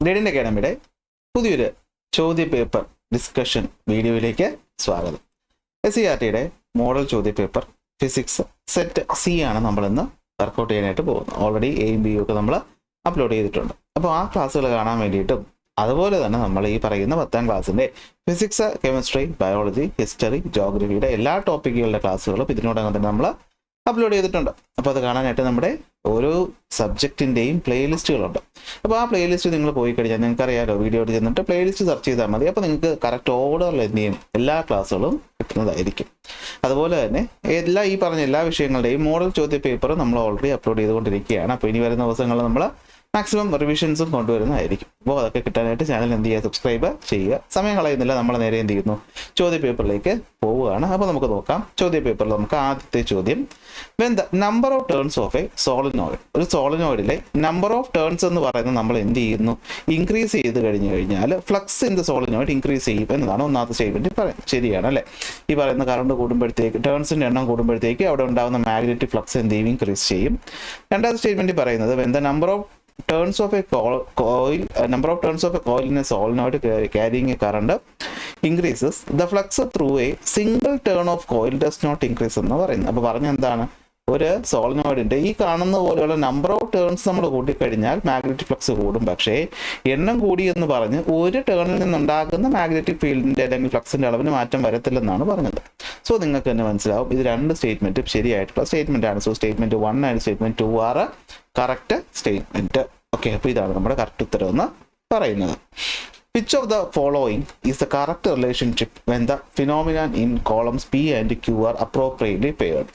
Gradient അക്കാഡമിയുടെ പുതിയൊരു ചോദ്യ paper discussion വീഡിയോയിലേക്ക് സ്വാഗതം. SCERTയുടെ മോഡൽ ചോദ്യ പേപ്പർ ഫിസിക്സ് സെറ്റ് സി ആണ് നമ്മൾ ഇന്ന് വർക്കൗട്ട് ചെയ്യാനായിട്ട് പോകുന്നത്. ഓൾറെഡി എയും ബിയും ഒക്കെ നമ്മൾ അപ്ലോഡ് ചെയ്തിട്ടുണ്ട്. അപ്പോൾ ആ ക്ലാസ്സുകൾ കാണാൻ വേണ്ടിയിട്ടും അതുപോലെ തന്നെ നമ്മൾ ഈ പറയുന്ന 10ാം ക്ലാസ്സിൻ്റെ ഫിസിക്സ്, കെമിസ്ട്രി, ബയോളജി, ഹിസ്റ്ററി, ജോഗ്രഫിയുടെ എല്ലാ ടോപ്പിക്കുകളുടെ ക്ലാസ്സുകളും ഇതിനോടകം തന്നെ നമ്മൾ അപ്ലോഡ് ചെയ്തിട്ടുണ്ട്. അപ്പോൾ അത് കാണാനായിട്ട് നമ്മുടെ ഓരോ സബ്ജക്റ്റിൻ്റെയും പ്ലേലിസ്റ്റുകളുണ്ട്. അപ്പോൾ ആ പ്ലേലിസ്റ്റ് നിങ്ങൾ പോയി കഴിഞ്ഞാൽ നിങ്ങൾക്കറിയാലോ, വീഡിയോയിൽ ചെന്നിട്ട് പ്ലേലിസ്റ്റ് സെർച്ച് ചെയ്താൽ മതി. അപ്പോൾ നിങ്ങൾക്ക് കറക്റ്റ് ഓർഡറിൽ എന്ത് ചെയ്യും, എല്ലാ ക്ലാസ്സുകളും കിട്ടുന്നതായിരിക്കും. അതുപോലെ തന്നെ ഈ പറഞ്ഞ എല്ലാ വിഷയങ്ങളുടെയും മോഡൽ ചോദ്യ പേപ്പർ നമ്മൾ ഓൾറെഡി അപ്ലോഡ് ചെയ്തുകൊണ്ടിരിക്കുകയാണ്. അപ്പോൾ ഇനി വരുന്ന ദിവസങ്ങളിൽ നമ്മൾ മാക്സിമം റിവിഷൻസും കൊണ്ടുവരുന്നതായിരിക്കും. അപ്പോൾ അതൊക്കെ കിട്ടാനായിട്ട് ചാനൽ എന്ത് ചെയ്യുക, സബ്സ്ക്രൈബ് ചെയ്യുക. സമയം കളയുന്നില്ല, നമ്മൾ നേരെ എന്ത് ചെയ്യുന്നു, ചോദ്യ പേപ്പറിലേക്ക് പോവുകയാണ്. അപ്പോൾ നമുക്ക് നോക്കാം. ചോദ്യ പേപ്പറിൽ നമുക്ക് ആദ്യത്തെ ചോദ്യം, when the number of turns of A solenoid, ഒരു സോളിനോയിഡിലെ നമ്പർ ഓഫ് ടേൺസ് എന്ന് പറയുന്നത് നമ്മൾ എന്ത് ചെയ്യുന്നു, ഇൻക്രീസ് ചെയ്ത് കഴിഞ്ഞാൽ flux in the solenoid increase ചെയ്യും എന്നതാണ് ഒന്നാമത്തെ സ്റ്റേറ്റ്മെന്റ് പറയുന്നത്. ശരിയാണ് അല്ലേ? ഈ പറയുന്ന കറണ്ട് കൂടുമ്പോഴത്തേക്ക്, ടേൺസിന്റെ എണ്ണം കൂടുമ്പോഴത്തേക്ക് അവിടെ ഉണ്ടാകുന്ന മാഗ്നറ്റിക് ഫ്ലക്സ് എന്ത് ചെയ്യും, ഇൻക്രീസ് ചെയ്യും. രണ്ടാമത്തെ സ്റ്റേറ്റ്മെന്റ് പറയുന്നത്, when the number of turns of a coil, number of turns of a coil in a solenoid carrying a current increases, the flux through a single turn of coil does not increase എന്ന് പറയുന്നത്. അപ്പോൾ പറഞ്ഞ എന്താണ്, ഒരു സോളിനോയിഡിന്റെ ഈ കാണുന്ന പോലെയുള്ള number of turns നമ്മൾ കൂട്ടിക്കഴിഞ്ഞാൽ മാഗ്നറ്റിക് ഫ്ലക്സ് കൂടും. പക്ഷേ എണ്ണം കൂടി എന്ന് പറഞ്ഞ് ഒരു ടേണിൽ നിന്നുണ്ടാകുന്ന മാഗ്നറ്റിക് ഫീൽഡിന്റെ അല്ലെങ്കിൽ ഫ്ലക്സിന്റെ അളവിന് മാറ്റം വരത്തില്ലെന്നാണ് പറഞ്ഞത്. സോ നിങ്ങൾക്ക് തന്നെ മനസ്സിലാവും ഇത് രണ്ട് സ്റ്റേറ്റ്മെന്റും ശരിയായിട്ടുള്ള സ്റ്റേറ്റ്മെന്റ് ആണ്. സോ സ്റ്റേറ്റ്മെന്റ് 1 ആൻഡ് സ്റ്റേറ്റ്മെന്റ് 2 ആറ് കറക്റ്റ് സ്റ്റേറ്റ്മെന്റ്. ഓക്കെ, അപ്പോൾ ഇതാണ് നമ്മുടെ കറക്റ്റ് ഉത്തരം എന്ന് പറയുന്നത്. Which of the following is the correct relationship when the phenomenon in columns P and Q are appropriately paired?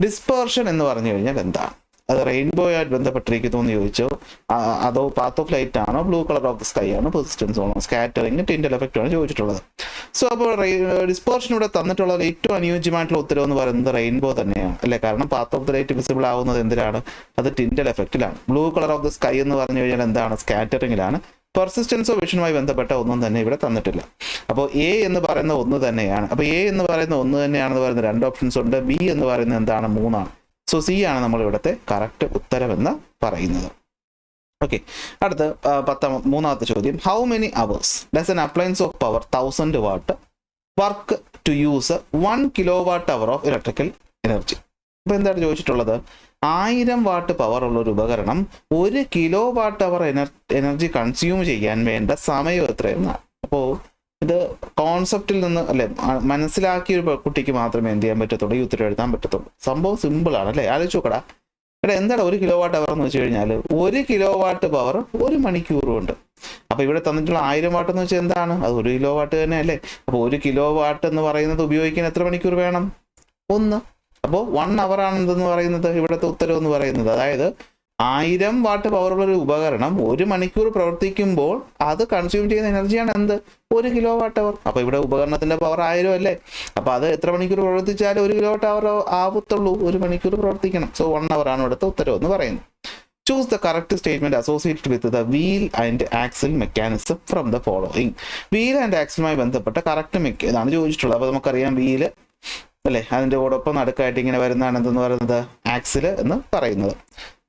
Dispersion എന്ന് പറഞ്ഞു കഴിഞ്ഞാൽ എന്താണ്? അത് റെയിൻബോ ആയിട്ട് ബന്ധപ്പെട്ടിരിക്കുന്നു എന്ന് ചോദിച്ചോ, അതോ പാത്ത് ഓഫ് ലൈറ്റ് ആണോ, blue colour of the sky ആണോ, പെർസിസ്റ്റൻസ് ആണോ, സ്കാറ്ററിംഗ്, ടിൻഡൽ എഫക്റ്റ് ആണ് ചോദിച്ചിട്ടുള്ളത്. സോ അപ്പോൾ ഡിസ്പേർഷൻ ഇവിടെ തന്നിട്ടുള്ള ഏറ്റവും അനുയോജ്യമായിട്ടുള്ള ഉത്തരവ് എന്ന് പറയുന്നത് റെയിൻബോ തന്നെയാണ് അല്ലേ? കാരണം path of the light visible ആവുന്നത് എന്തിനാണ്? അത് ടിൻഡൽ എഫക്റ്റിലാണ്. Blue colour of the sky എന്ന് പറഞ്ഞു കഴിഞ്ഞാൽ എന്താണ്? സ്കാറ്ററിംഗിലാണ്. പെർസിസ്റ്റൻസോ വിഷനുമായി ബന്ധപ്പെട്ട ഒന്നും തന്നെ ഇവിടെ തന്നിട്ടില്ല. അപ്പോൾ എ എന്ന് പറയുന്ന ഒന്ന് തന്നെയാണ്. അപ്പോൾ എ എന്ന് പറയുന്ന ഒന്ന് തന്നെയാണെന്ന് പറയുന്ന രണ്ട് ഓപ്ഷൻസ് ഉണ്ട്. ബി എന്ന് പറയുന്നത് എന്താണ്? 3 ആണ്. സോ സി ആണ് നമ്മൾ ഇവിടുത്തെ കറക്റ്റ് ഉത്തരവെന്ന് പറയുന്നത്. ഓക്കെ, അടുത്ത മൂന്നാമത്തെ ചോദ്യം, how many hours does an appliance of power 1000 watt work to use 1 kilowatt hour of electrical energy? അപ്പോൾ എന്താണ് ചോദിച്ചിട്ടുള്ളത്? 1000 വാട്ട് പവർ ഉള്ള ഒരു ഉപകരണം 1 കിലോവാട്ട് അവർ എനർജി കൺസ്യൂം ചെയ്യാൻ വേണ്ട സമയം എത്രയെന്നാണ്. അപ്പോൾ ഇത് കോൺസെപ്റ്റിൽ നിന്ന് അല്ലെ മനസ്സിലാക്കിയ ഒരു കുട്ടിക്ക് മാത്രമേ എന്ത് ചെയ്യാൻ പറ്റത്തുള്ളൂ, ഈ ഉത്തരം എഴുതാൻ പറ്റത്തുള്ളൂ. സംഭവം സിമ്പിൾ ആണ് അല്ലേ? ആലോചിച്ച് നോക്കടാ. എന്താണ് 1 കിലോവാട്ട് അവർ എന്ന് വെച്ച് കഴിഞ്ഞാൽ 1 കിലോവാട്ട് പവർ 1 മണിക്കൂറും ഉണ്ട്. അപ്പൊ ഇവിടെ തന്നിട്ടുള്ള 1000 വാട്ട് എന്ന് വെച്ചാൽ എന്താണ്? അത് 1 കിലോവാട്ട് തന്നെ അല്ലേ? അപ്പോൾ 1 കിലോവാട്ട് എന്ന് പറയുന്നത് ഉപയോഗിക്കാൻ എത്ര മണിക്കൂർ വേണം? 1. അപ്പോൾ 1 അവർ ആണ് എന്തെന്ന് പറയുന്നത് ഇവിടുത്തെ ഉത്തരവ് എന്ന് പറയുന്നത്. അതായത് 1000 വാട്ട് പവറുള്ള ഒരു ഉപകരണം 1 മണിക്കൂർ പ്രവർത്തിക്കുമ്പോൾ അത് കൺസ്യൂം ചെയ്യുന്ന എനർജിയാണ് എന്ത്? 1 കിലോവാട്ട് അവർ. അപ്പൊ ഇവിടെ ഉപകരണത്തിന്റെ പവർ 1000 അല്ലേ? അപ്പൊ അത് എത്ര മണിക്കൂർ പ്രവർത്തിച്ചാലും 1 കിലോവാട്ട് അവർ ആവത്തുള്ളൂ. 1 മണിക്കൂർ പ്രവർത്തിക്കണം. സോ 1 അവർ ആണ് ഇവിടുത്തെ ഉത്തരവ് എന്ന് പറയുന്നത്. Choose the correct statement associated with the wheel and axle mechanism from the following. Wheel and ആക്സിലുമായി ബന്ധപ്പെട്ട കറക്റ്റ് ഇതാണ് ചോദിച്ചിട്ടുള്ളത്. അപ്പൊ നമുക്കറിയാം വീല് അല്ലേ, അതിന്റെ കൂടൊപ്പം നടുക്കായിട്ട് ഇങ്ങനെ വരുന്നതാണ് എന്തെന്ന് പറയുന്നത്? ആക്സില് എന്ന് പറയുന്നത്.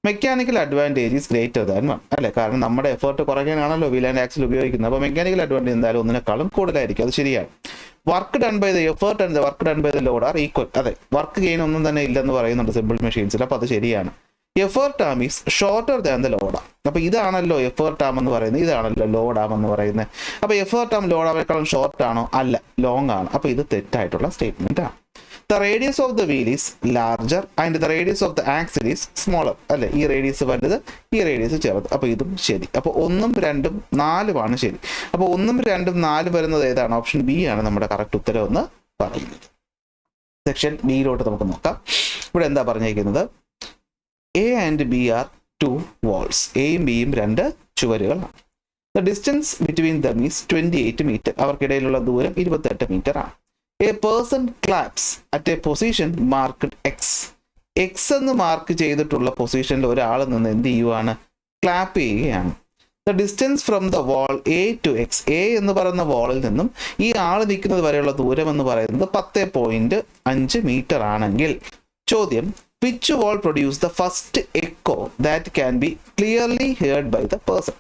Mechanical advantage is greater than 1 അല്ലേ? കാരണം നമ്മുടെ എഫേർട്ട് കുറയ്ക്കാനാണല്ലോ വീൽ ആൻഡ് ആക്സിൽ ഉപയോഗിക്കുന്നത്. അപ്പോൾ മെക്കാനിക്കൽ അഡ്വാൻറ്റേജ് എന്തായാലും ഒന്നിനേക്കാളും കൂടുതലായിരിക്കും. അത് ശരിയാണ്. Work done by the effort and work done by the load are equal. അതെ, വർക്ക് ഗെയിൻ ഒന്നും തന്നെ ഇല്ലെന്ന് പറയുന്നുണ്ട് സിമ്പിൾ മെഷീൻസിൽ. അപ്പോൾ അത് ശരിയാണ്. Effort arm is shorter than the load arm. അപ്പോൾ ഇതാണല്ലോ എഫേർട്ട് ആം എന്ന് പറയുന്നത്, ഇതാണല്ലോ ലോഡ് ആം എന്ന് പറയുന്നത്. അപ്പോൾ എഫേർട്ട് ആം ലോഡ് ആമേക്കാളും ഷോർട്ട് ആണോ? അല്ല, ലോങ് ആണ്. അപ്പോൾ ഇത് തെറ്റായിട്ടുള്ള സ്റ്റേറ്റ്മെന്റ് ആണ്. The radius of the wheel is larger and the radius of the axle is smaller അല്ലെ? ഈ റേഡിയസ് വലുത്, ഈ റേഡിയസ് ചെറുത്. അപ്പോൾ ഇതും ശരി. അപ്പോൾ 1, 2, 4 ശരി. അപ്പോൾ 1, 2, 4 വരുന്നത് ഏതാണ്? ഓപ്ഷൻ ബി ആണ് നമ്മുടെ കറക്റ്റ് ഉത്തരം എന്ന് പറയുന്നത്. സെക്ഷൻ ബിയിലോട്ട് നമുക്ക് നോക്കാം. ഇവിടെ എന്താ പറഞ്ഞിരിക്കുന്നത്? A and B are 2 walls. എയും ബിയും 2 ചുവരുകളാണ്. The distance between them is 28 meter. അവർക്കിടയിലുള്ള ദൂരം 28 മീറ്റർ ആണ്. A person claps at a position marked X. X എന്ന് മാർക്ക് ചെയ്തിട്ടുള്ള പൊസിഷനിൽ ഒരാൾ നിന്ന് എന്ത് ചെയ്യുവാണ്? ക്ലാപ്പ് ചെയ്യുകയാണ്. The distance from the wall A to X. A എന്ന് പറയുന്ന വാളിൽ നിന്നും ഈ ആൾ നിൽക്കുന്നത് വരെയുള്ള ദൂരം എന്ന് പറയുന്നത് 10.5 മീറ്റർ ആണെങ്കിൽ ചോദ്യം, which wall produce the first echo that can be clearly heard by the person?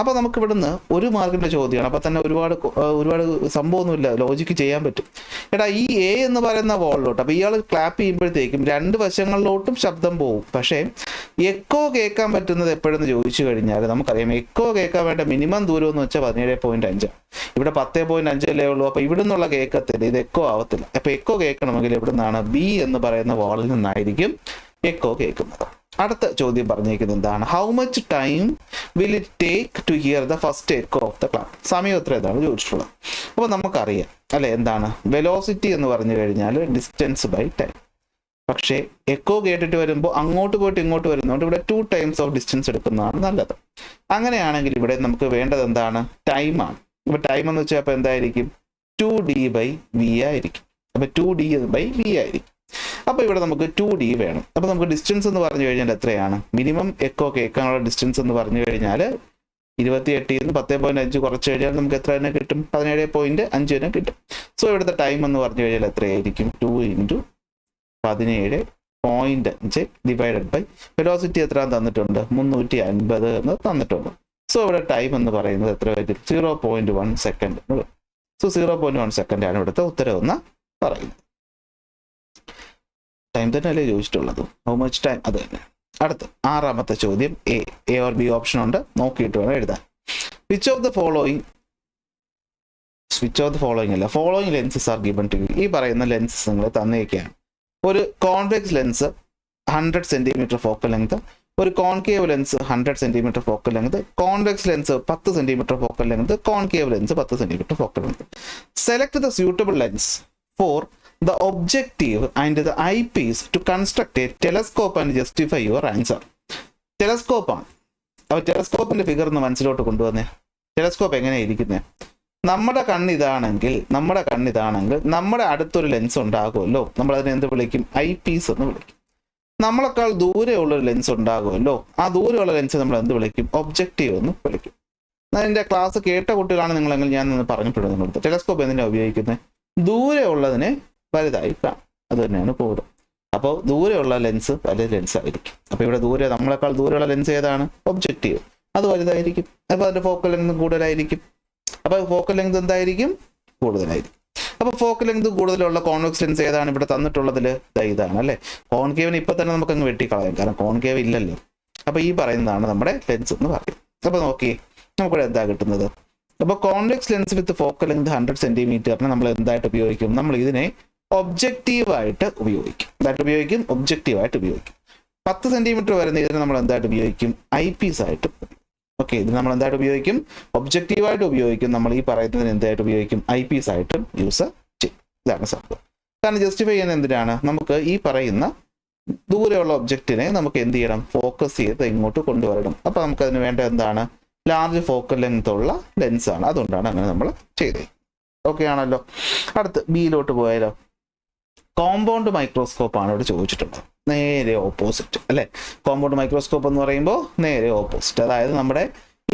അപ്പോൾ നമുക്ക് ഇവിടുന്ന് ഒരു മാർക്കിൻ്റെ ചോദ്യമാണ്. അപ്പോൾ തന്നെ ഒരുപാട് സംഭവമൊന്നുമില്ല, ലോജിക്ക് ചെയ്യാൻ പറ്റും. എടാ ഈ എ എന്ന് പറയുന്ന വോളിലോട്ട്, അപ്പോൾ ഇയാൾ ക്ലാപ്പ് ചെയ്യുമ്പോഴത്തേക്കും രണ്ട് വശങ്ങളിലോട്ടും ശബ്ദം പോകും. പക്ഷേ എക്കോ കേൾക്കാൻ പറ്റുന്നത് എപ്പോഴെന്ന് ചോദിച്ചു കഴിഞ്ഞാൽ നമുക്കറിയാം എക്കോ കേൾക്കാൻ വേണ്ട മിനിമം ദൂരം എന്ന് വെച്ചാൽ 17.5. ഇവിടെ 10.5 അല്ലേ ഉള്ളൂ. അപ്പോൾ ഇവിടെ നിന്നുള്ള കേൾക്കത്തില്ല, ഇത് എക്കോ ആവത്തില്ല. അപ്പോൾ എക്കോ കേൾക്കണമെങ്കിൽ ഇവിടെ നിന്നാണ് ബി എന്ന് പറയുന്ന വാളിൽ നിന്നായിരിക്കും എക്കോ കേൾക്കുന്നത്. അടുത്ത ചോദ്യം പറഞ്ഞിരിക്കുന്നത് എന്താണ്? How much time will it take to hear the first echo of the clap? സമയം എത്ര ഇതാണ് ചോദിച്ചിട്ടുള്ളത്. അപ്പോൾ നമുക്കറിയാം അല്ലെ എന്താണ് വെലോസിറ്റി എന്ന് പറഞ്ഞു കഴിഞ്ഞാൽ ഡിസ്റ്റൻസ് ബൈ ടൈം. പക്ഷേ എക്കോ കേട്ടിട്ട് വരുമ്പോൾ അങ്ങോട്ട് പോയിട്ട് ഇങ്ങോട്ട് വരുന്നതുകൊണ്ട് ഇവിടെ 2 ടൈംസ് ഓഫ് ഡിസ്റ്റൻസ് എടുക്കുന്നതാണ് നല്ലത്. അങ്ങനെയാണെങ്കിൽ ഇവിടെ നമുക്ക് വേണ്ടത് എന്താണ്? ടൈമാണ്. ഇപ്പോൾ ടൈം എന്ന് വെച്ചാൽ അപ്പോൾ എന്തായിരിക്കും? 2d/v ആയിരിക്കും. അപ്പോൾ 2d/v ആയിരിക്കും. അപ്പോൾ ഇവിടെ നമുക്ക് 2d വേണം. അപ്പോൾ നമുക്ക് ഡിസ്റ്റൻസ് എന്ന് പറഞ്ഞു കഴിഞ്ഞാൽ എത്രയാണ്? മിനിമം എക്കോ കേൾക്കാനുള്ള ഡിസ്റ്റൻസ് എന്ന് പറഞ്ഞു കഴിഞ്ഞാൽ 28 നിന്ന് 10.5 കുറച്ച് കഴിഞ്ഞാൽ നമുക്ക് എത്ര തന്നെ കിട്ടും? 17.5 തന്നെ കിട്ടും. സോ ഇവിടുത്തെ ടൈം എന്ന് പറഞ്ഞു കഴിഞ്ഞാൽ എത്രയായിരിക്കും? 2 × 17.5 ഡിവൈഡഡ് ബൈ വെലോസിറ്റി എത്ര തന്നിട്ടുണ്ട്? 350 എന്ന് തന്നിട്ടുണ്ട്. സോ ഇവിടെ ടൈം എന്ന് പറയുന്നത് എത്ര വരും? 0.1 സെക്കൻഡ്. സോ 0.1 സെക്കൻഡാണ് ഇവിടുത്തെ ഉത്തരം എന്ന് പറയുന്നത്. ടൈം തന്നെ അല്ലേ ചോദിച്ചിട്ടുള്ളത്? ഹൗ മച്ച് ടൈം, അത് തന്നെ. അടുത്ത 6ാമത്തെ ചോദ്യം എ ഓർ ബി ഓപ്ഷൻ ഉണ്ട്, നോക്കിയിട്ട് വേണം എഴുതാൻ. വിച്ച് ഓഫ് ദ ഫോളോയിങ് അല്ല, following lenses are given to you. ഈ പറയുന്ന ലെൻസസ് നിങ്ങൾ തന്നേക്കാണ്. ഒരു convex lens 100 centimetre focal length, ഒരു concave lens 100 centimetre focal length, convex lens 10 centimetre focal length, concave lens 10 centimetre focal length. Select the suitable lens for the objective and the eyepiece to construct a telescope and justify your answer. Telescope ആണ്. അപ്പോൾ ടെലസ്കോപ്പിന്റെ figure ഒന്ന് മനസ്സിലോട്ട് കൊണ്ടുവന്നേ. Telescope എങ്ങനെയാണ് ഇരിക്കുന്നത്? നമ്മുടെ കണ്ണിതാണെങ്കിൽ നമ്മുടെ അടുത്തൊരു lens ഉണ്ടാകുമല്ലോ, നമ്മൾ അതിനെ എന്ത് വിളിക്കും? ഐ പീസ് എന്ന് വിളിക്കും. നമ്മളെക്കാൾ ദൂരെയുള്ളൊരു ലെൻസ് ഉണ്ടാകുമല്ലോ, ആ ദൂരെയുള്ള ലെൻസ് നമ്മൾ എന്ത് വിളിക്കും? ഒബ്ജക്റ്റീവ് എന്ന് വിളിക്കും. എൻ്റെ ക്ലാസ് കേട്ട കുട്ടികളാണ് നിങ്ങളെങ്കിൽ ഞാൻ പറഞ്ഞിട്ടുണ്ട്. ടെലസ്കോപ്പ് എന്തിനാണ് ഉപയോഗിക്കുന്നത്? ദൂരെയുള്ളതിനെ വലുതായി കാണും, അത് തന്നെയാണ് കോഡ്. അപ്പോൾ ദൂരെയുള്ള ലെൻസ് വലിയ ലെൻസ് ആയിരിക്കും. അപ്പോൾ ഇവിടെ നമ്മളെക്കാൾ ദൂരെയുള്ള ലെൻസ് ഏതാണ്? ഒബ്ജക്റ്റീവ്, അത് വലുതായിരിക്കും. അപ്പോൾ അതിൻ്റെ ഫോക്കൽ ലെങ്ത് കൂടുതലായിരിക്കും. അപ്പോൾ ഫോക്കൽ ലെങ്ത് എന്തായിരിക്കും? കൂടുതലായിരിക്കും. അപ്പോൾ ഫോക്കൽ ലെങ്ത് കൂടുതലുള്ള കോൺവെക്സ് ലെൻസ് ഏതാണ് ഇവിടെ തന്നിട്ടുള്ളതിൽ? ഇതാണ് അല്ലേ. കോൺകേവിന് ഇപ്പം തന്നെ നമുക്കങ്ങ് വെട്ടിക്കളയാം, കാരണം കോൺകേവ് ഇല്ലല്ലോ. അപ്പോൾ ഈ പറയുന്നതാണ് നമ്മുടെ ലെൻസ് എന്ന് പറയും. അപ്പോൾ നോക്കിയേ, നമുക്കിവിടെ എന്താ കിട്ടുന്നത്? അപ്പോൾ കോൺവെക്സ് ലെൻസ് വിത്ത് ഫോക്കൽ ലെങ്ത് 100 സെന്റിമീറ്ററിന് നമ്മൾ എന്തായിട്ട് ഉപയോഗിക്കും? നമ്മൾ ഇതിനെ ഒബ്ജക്റ്റീവായിട്ട് ഉപയോഗിക്കും. ഒബ്ജക്റ്റീവായിട്ട് ഉപയോഗിക്കും. 10 സെന്റിമീറ്റർ വരുന്ന ഇതിന് നമ്മൾ എന്തായിട്ട് ഉപയോഗിക്കും? ഐ പീസ് ആയിട്ട്. ഓക്കെ, ഇത് നമ്മൾ എന്തായിട്ട് ഉപയോഗിക്കും? ഒബ്ജക്റ്റീവായിട്ട് ഉപയോഗിക്കും. നമ്മൾ ഈ പറയുന്നതിന് എന്തായിട്ട് ഉപയോഗിക്കും? ഐ പീസ് ആയിട്ട് യൂസ് ചെയ്യും. ഇതാണ് സംഭവം. കാരണം ജസ്റ്റിഫൈ ചെയ്യുന്ന എന്തിനാണ്? നമുക്ക് ഈ പറയുന്ന ദൂരെയുള്ള ഒബ്ജക്റ്റിനെ നമുക്ക് എന്ത് ചെയ്യണം? ഫോക്കസ് ചെയ്ത് ഇങ്ങോട്ട് കൊണ്ടുവരണം. അപ്പോൾ നമുക്കതിന് വേണ്ട എന്താണ്? ലാർജ് ഫോക്കൽ ലെങ്ത് ഉള്ള ലെൻസാണ്. അതുകൊണ്ടാണ് അങ്ങനെ നമ്മൾ ചെയ്തത്. ഓക്കെ ആണല്ലോ. അടുത്ത് ബിയിലോട്ട് പോയാലോ. കോമ്പൗണ്ട് മൈക്രോസ്കോപ്പ് ആണ് ഇവിടെ ചോദിച്ചിട്ടുള്ളത്. നേരെ ഓപ്പോസിറ്റ് അല്ലേ. കോമ്പൗണ്ട് മൈക്രോസ്കോപ്പ് എന്ന് പറയുമ്പോൾ നേരെ ഓപ്പോസിറ്റ്. അതായത് നമ്മുടെ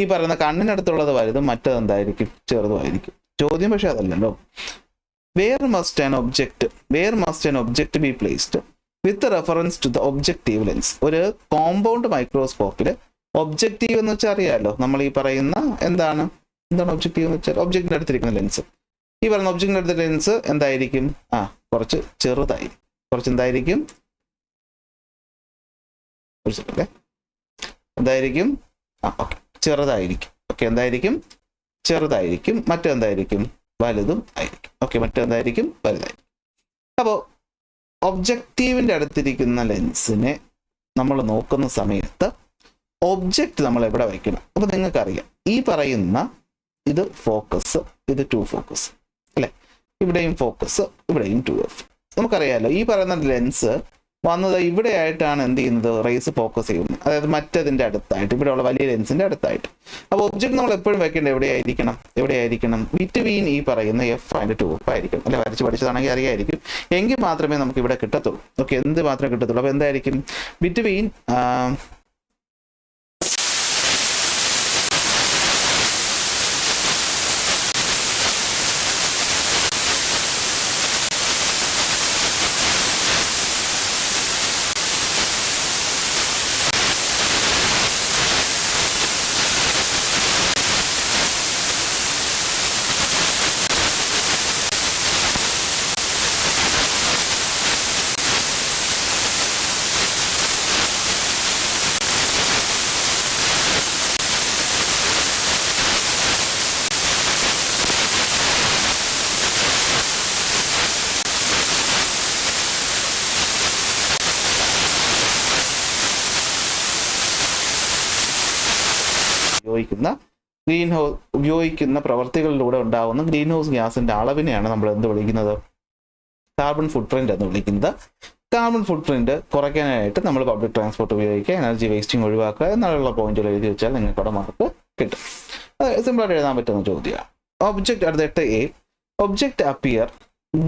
ഈ പറയുന്ന കണ്ണിനടുത്തുള്ളത് വലുതും മറ്റത് എന്തായിരിക്കും? ചെറുതുമായിരിക്കും. ചോദ്യം പക്ഷെ അതല്ലല്ലോ. Where must an object be placed with reference to the objective lens. ഒരു കോമ്പൗണ്ട് മൈക്രോസ്കോപ്പിൽ ഒബ്ജക്റ്റീവ് എന്ന് വെച്ചാൽ അറിയാമല്ലോ, നമ്മൾ ഈ പറയുന്ന എന്താണ് ഒബ്ജക്റ്റീവ് എന്ന് വെച്ചാൽ ഒബ്ജക്റ്റിന്റെ അടുത്തിരിക്കുന്ന ലെൻസ്. ഈ പറയുന്ന ഒബ്ജക്റ്റിന്റെ അടുത്ത ലെൻസ് എന്തായിരിക്കും? കുറച്ച് ചെറുതായിരിക്കും. എന്തായിരിക്കും? ഓക്കെ, ചെറുതായിരിക്കും. ഓക്കെ, എന്തായിരിക്കും? ചെറുതായിരിക്കും. മറ്റെന്തായിരിക്കും? വലുതും ആയിരിക്കും. ഓക്കെ, മറ്റെന്തായിരിക്കും? വലുതായിരിക്കും. അപ്പോൾ ഒബ്ജക്റ്റീവിൻ്റെ അടുത്തിരിക്കുന്ന ലെൻസിനെ നമ്മൾ നോക്കുന്ന സമയത്ത് ഒബ്ജക്റ്റ് നമ്മൾ എവിടെ വയ്ക്കണം? അപ്പോൾ നിങ്ങൾക്കറിയാം, ഈ പറയുന്ന ഇത് ഫോക്കസ്, ഇത് 2 ഫോക്കസ് അല്ലേ. ഇവിടെയും ഫോക്കസ്, ഇവിടെയും 2F. നമുക്കറിയാമല്ലോ ഈ പറയുന്ന ലെൻസ് വന്നത് ഇവിടെ ആയിട്ടാണ് എന്ത് ചെയ്യുന്നത്? റേസ് ഫോക്കസ് ചെയ്യുന്നത്. അതായത് മറ്റതിൻ്റെ അടുത്തായിട്ട്, ഇവിടെയുള്ള വലിയ ലെൻസിൻ്റെ അടുത്തായിട്ട്. അപ്പോൾ ഒബ്ജക്റ്റ് നമ്മൾ എപ്പോഴും വെക്കേണ്ടത് എവിടെയായിരിക്കണം? ബിറ്റ്വീൻ ഈ പറയുന്ന F ആൻഡ് 2F ആയിരിക്കും അല്ലെ. വരച്ച് പഠിച്ചതാണെങ്കിൽ അറിയായിരിക്കും. എങ്കിൽ മാത്രമേ നമുക്ക് ഇവിടെ കിട്ടത്തുള്ളൂ. ഓക്കെ, എന്ത് മാത്രമേ കിട്ടത്തുള്ളൂ? അപ്പോൾ എന്തായിരിക്കും? ബിറ്റ്വീൻ ഉപയോഗിക്കുന്ന പ്രവർത്തികളിലൂടെ ഉണ്ടാകുന്ന ഗ്രീൻ ഹൗസ് ഗ്യാസിന്റെ അളവിനെയാണ് നമ്മൾ എന്ത് വിളിക്കുന്നത്? കാർബൺ ഫുട് പ്രിന്റ് എന്ന് വിളിക്കുന്നത്. കാർബൺ ഫുട് പ്രിന്റ് കുറയ്ക്കാനായിട്ട് നമ്മൾ പബ്ലിക് ട്രാൻസ്പോർട്ട് ഉപയോഗിക്കുക, എനർജി വേസ്റ്റിംഗ് ഒഴിവാക്കുക എന്നുള്ള പോയിന്റുകൾ എഴുതി വെച്ചാൽ നിങ്ങൾക്ക് അവിടെ മാർക്ക് കിട്ടും. അത് സിമ്പിളായിട്ട് എഴുതാൻ പറ്റുന്ന ചോദ്യമാണ്. ഒബ്ജക്റ്റ് അടുത്ത A, object appear